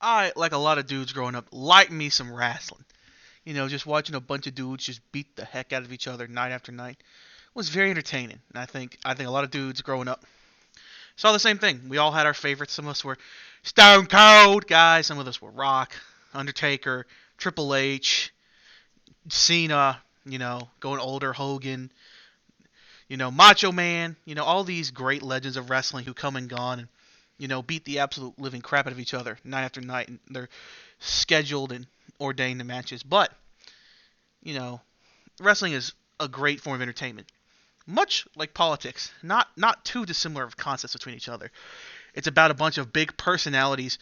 I, like a lot of dudes growing up, like me some wrestling. Just watching a bunch of dudes just beat the heck out of each other night after night was very entertaining. And I think a lot of dudes growing up saw the same thing. We all had our favorites. Some of us were Stone Cold guys. Some of us were Rock, Undertaker, Triple H, Cena. Going older, Hogan. Macho Man. All these great legends of wrestling who come and gone and beat the absolute living crap out of each other night after night. And they're scheduled and ordained to matches. But you know, wrestling is a great form of entertainment. Much like politics, not too dissimilar of concepts between each other. It's about a bunch of big personalities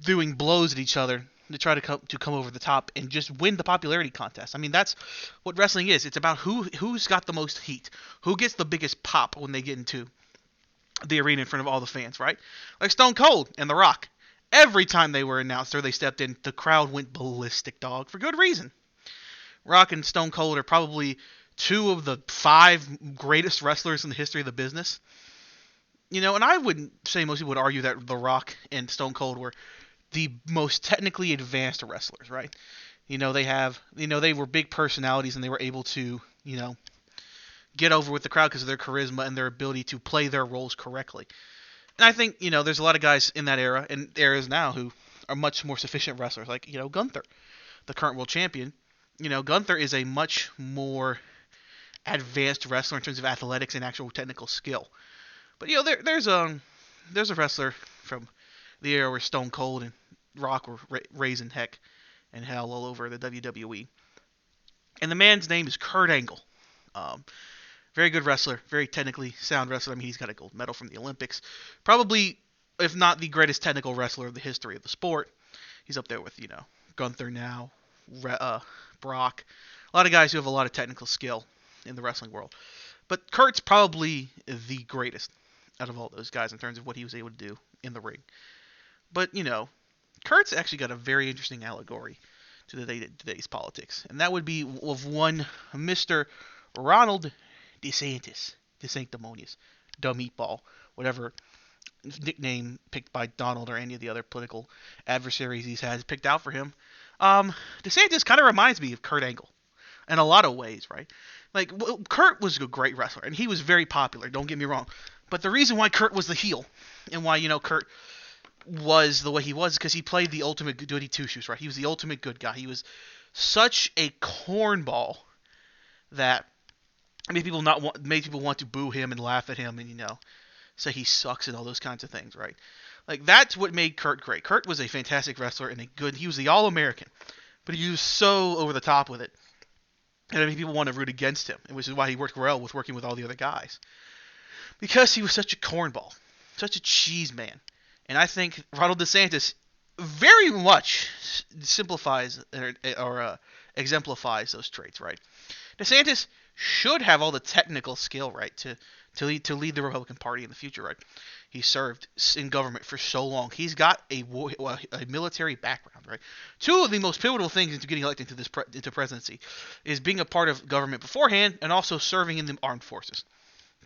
doing blows at each other to try to come over the top and just win the popularity contest. I mean, that's what wrestling is. It's about who's got the most heat, who gets the biggest pop when they get into the arena in front of all the fans, right? Like Stone Cold and The Rock. Every time they were announced or they stepped in, the crowd went ballistic, dog, for good reason. Rock and Stone Cold are probably two of the five greatest wrestlers in the history of the business. And I wouldn't say most people would argue that The Rock and Stone Cold were the most technically advanced wrestlers, right? They were big personalities and they were able to, get over with the crowd because of their charisma and their ability to play their roles correctly. And I think, there's a lot of guys in that era and eras now who are much more sufficient wrestlers, like, Gunther, the current world champion. Gunther is a much more advanced wrestler in terms of athletics and actual technical skill. But there's a wrestler from the era where Stone Cold and Rock were raising heck and hell all over the WWE, and the man's name is Kurt Angle. Very good wrestler, very technically sound wrestler. I mean, he's got a gold medal from the Olympics. Probably, if not the greatest technical wrestler of the history of the sport. He's up there with Gunther now, Brock, a lot of guys who have a lot of technical skill in the wrestling world. But Kurt's probably the greatest out of all those guys in terms of what he was able to do in the ring. But, Kurt's actually got a very interesting allegory to today's politics. And that would be of one Mr. Ronald Desantis, DeSanctimonious, Dumb Meatball, whatever nickname picked by Donald or any of the other political adversaries he's had picked out for him. DeSantis kind of reminds me of Kurt Angle in a lot of ways, right? Like, Kurt was a great wrestler, and he was very popular, don't get me wrong. But the reason why Kurt was the heel, and why, Kurt was the way he was, because he played the ultimate goody two-shoes, right? He was the ultimate good guy. He was such a cornball that made people want to boo him and laugh at him and, say he sucks and all those kinds of things, right? Like, that's what made Kurt great. Kurt was a fantastic wrestler and he was the All-American, but he was so over the top with it. And I mean, people want to root against him, which is why he worked well with working with all the other guys. Because he was such a cornball, such a cheese man. And I think Ronald DeSantis very much simplifies or exemplifies those traits, right? DeSantis should have all the technical skill, right, to lead the Republican Party in the future, right? He served in government for so long. He's got a military background, right? Two of the most pivotal things into getting elected into presidency is being a part of government beforehand and also serving in the armed forces.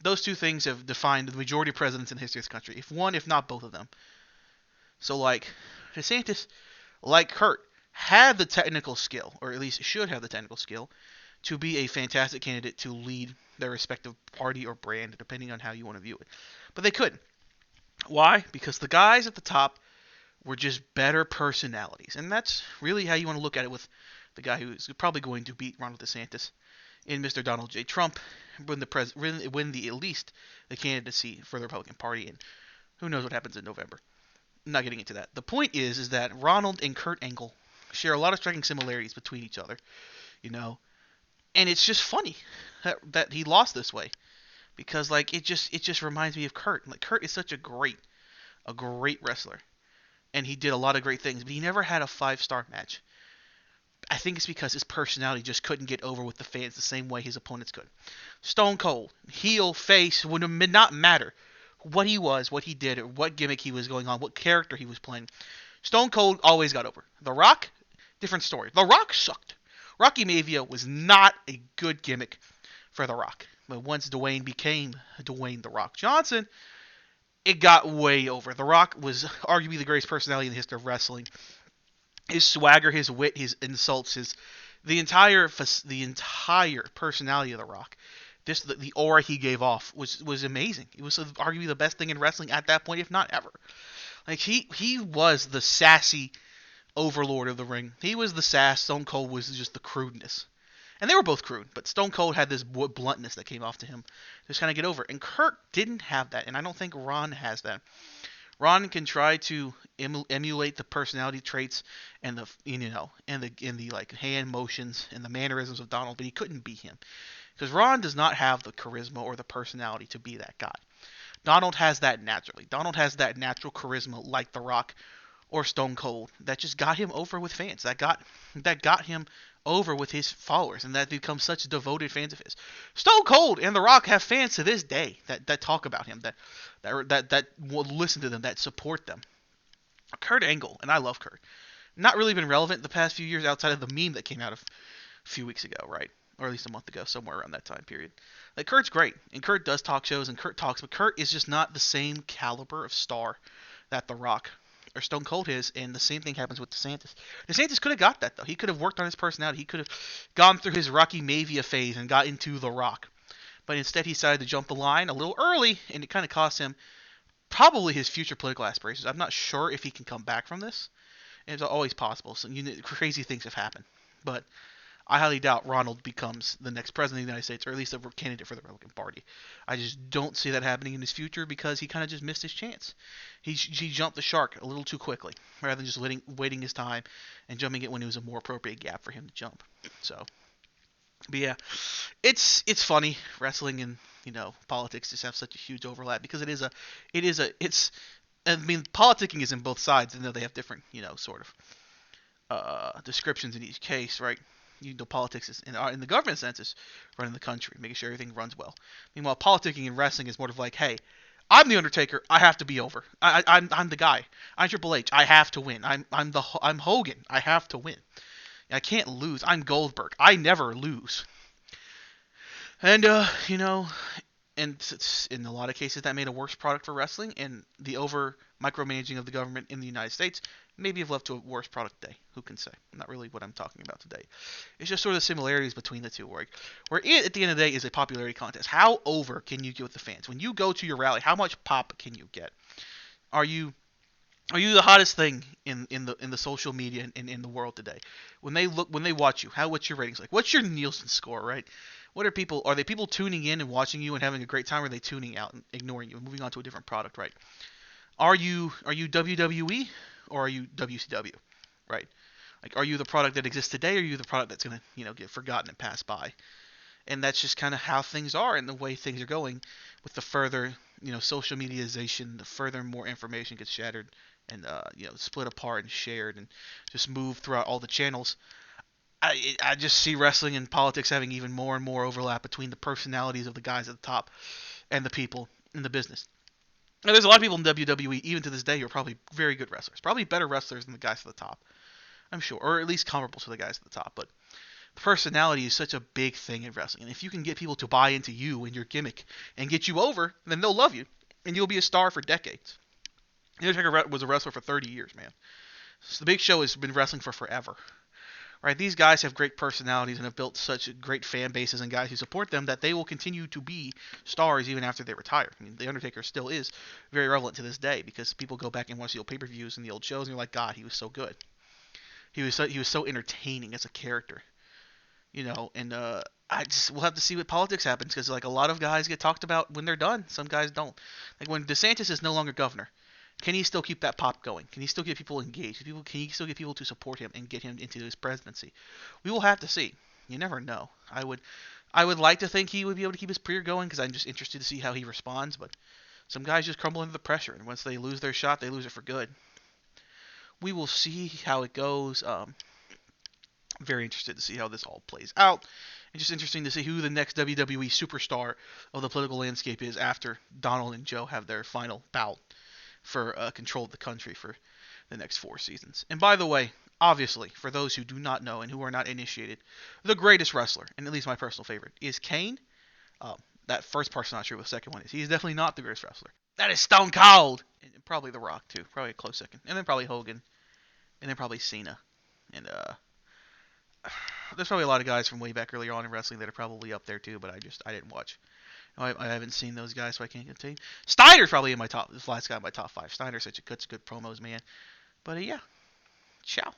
Those two things have defined the majority of presidents in the history of this country, if not both of them. So, like, DeSantis, like Kurt, had the technical skill, or at least should have the technical skill, to be a fantastic candidate to lead their respective party or brand, depending on how you want to view it. But they couldn't. Why? Because the guys at the top were just better personalities. And that's really how you want to look at it with the guy who's probably going to beat Ronald DeSantis in Mr. Donald J. Trump, win at least the candidacy for the Republican Party, and who knows what happens in November. I'm not getting into that. The point is that Ronald and Kurt Angle share a lot of striking similarities between each other, and it's just funny that he lost this way, because like it just reminds me of Kurt. Like, Kurt is such a great wrestler, and he did a lot of great things, but he never had a 5-star match. I think it's because his personality just couldn't get over with the fans the same way his opponents could. Stone Cold, heel, face, would not matter what he was, what he did, or what gimmick he was going on, what character he was playing. Stone Cold always got over. The Rock, different story. The Rock sucked. Rocky Maivia was not a good gimmick for The Rock. But once Dwayne became Dwayne The Rock Johnson, it got way over. The Rock was arguably the greatest personality in the history of wrestling. His swagger, his wit, his insults, his the entire personality of The Rock. Just the aura he gave off was amazing. It was arguably the best thing in wrestling at that point, if not ever. Like he was the sassy overlord of the ring. He was the sass. Stone Cold was just the crudeness. And they were both crude, but Stone Cold had this bluntness that came off to him. Just kind of get over it. And Kurt didn't have that, and I don't think Ron has that. Ron can try to emulate the personality traits and the like hand motions and the mannerisms of Donald, but he couldn't be him because Ron does not have the charisma or the personality to be that guy. Donald has that naturally. Donald has that natural charisma like The Rock or Stone Cold that just got him over with fans. That got him over with his followers, and that become such devoted fans of his. Stone Cold and The Rock have fans to this day that talk about him, that will listen to them, that support them. Kurt Angle, and I love Kurt, not really been relevant the past few years outside of the meme that came out a few weeks ago, right? Or at least a month ago, somewhere around that time period. Like Kurt's great, and Kurt does talk shows, and Kurt talks, but Kurt is just not the same caliber of star that The Rock or Stone Cold is, and the same thing happens with Desantis. Desantis could have got that though. He could have worked on his personality. He could have gone through his Rocky Mavia phase and got into The Rock, but instead he decided to jump the line a little early, and it kind of cost him probably his future political aspirations. I'm not sure if he can come back from this. It's always possible. So crazy things have happened, but I highly doubt Ronald becomes the next president of the United States, or at least a candidate for the Republican Party. I just don't see that happening in his future because he kind of just missed his chance. He jumped the shark a little too quickly, rather than just waiting his time and jumping it when it was a more appropriate gap for him to jump. So, but yeah, it's funny wrestling and politics just have such a huge overlap because it's. I mean, politicking is in both sides, and though they have different sort of descriptions in each case, right? Politics is in the government sense is running the country, making sure everything runs well. Meanwhile, politicking and wrestling is more of like, hey, I'm the Undertaker, I have to be over. I'm the guy. I'm Triple H, I have to win. I'm Hogan, I have to win. I can't lose. I'm Goldberg, I never lose. And and in a lot of cases that made a worse product for wrestling, and the over micromanaging of the government in the United States maybe have led to a worse product today. Who can say? Not really what I'm talking about today. It's just sort of the similarities between the two, where it at the end of the day is a popularity contest. How over can you get with the fans? When you go to your rally, how much pop can you get? Are you the hottest thing in the social media and in the world today? When they watch you, what's your ratings like? What's your Nielsen score, right? Are they people tuning in and watching you and having a great time, or are they tuning out and ignoring you and moving on to a different product, right? Are you WWE or are you WCW, right? Like, are you the product that exists today, or are you the product that's gonna get forgotten and pass by? And that's just kind of how things are and the way things are going with the further social mediaization, the further more information gets shattered and split apart and shared and just moved throughout all the channels. I just see wrestling and politics having even more and more overlap between the personalities of the guys at the top and the people in the business. Now, there's a lot of people in WWE, even to this day, who are probably very good wrestlers. Probably better wrestlers than the guys at the top, I'm sure. Or at least comparable to the guys at the top. But the personality is such a big thing in wrestling. And if you can get people to buy into you and your gimmick and get you over, then they'll love you. And you'll be a star for decades. Undertaker was a wrestler for 30 years, man. So the Big Show has been wrestling for forever. Right, these guys have great personalities and have built such great fan bases and guys who support them that they will continue to be stars even after they retire. I mean, The Undertaker still is very relevant to this day because people go back and watch the old pay-per-views and the old shows and you're like, God, he was so good. He was so entertaining as a character. And we'll have to see what politics happens because like a lot of guys get talked about when they're done. Some guys don't. Like when DeSantis is no longer governor. Can he still keep that pop going? Can he still get people engaged? Can he still get people to support him and get him into his presidency? We will have to see. You never know. I would like to think he would be able to keep his career going because I'm just interested to see how he responds. But some guys just crumble under the pressure, and once they lose their shot, they lose it for good. We will see how it goes. Very interested to see how this all plays out. It's just interesting to see who the next WWE superstar of the political landscape is after Donald and Joe have their final bout for control of the country for the next 4 seasons. And by the way, obviously, for those who do not know and who are not initiated, the greatest wrestler, and at least my personal favorite, is Kane. That first part's not true, the second one is. He is definitely not the greatest wrestler. That is Stone Cold. And probably The Rock too, probably a close second, and then probably Hogan, and then probably Cena, and there's probably a lot of guys from way back earlier on in wrestling that are probably up there too, but I didn't watch. I haven't seen those guys, so I can't continue. Steiner's probably in my top. This last guy in my top five. Steiner such a good promos man. But yeah, ciao.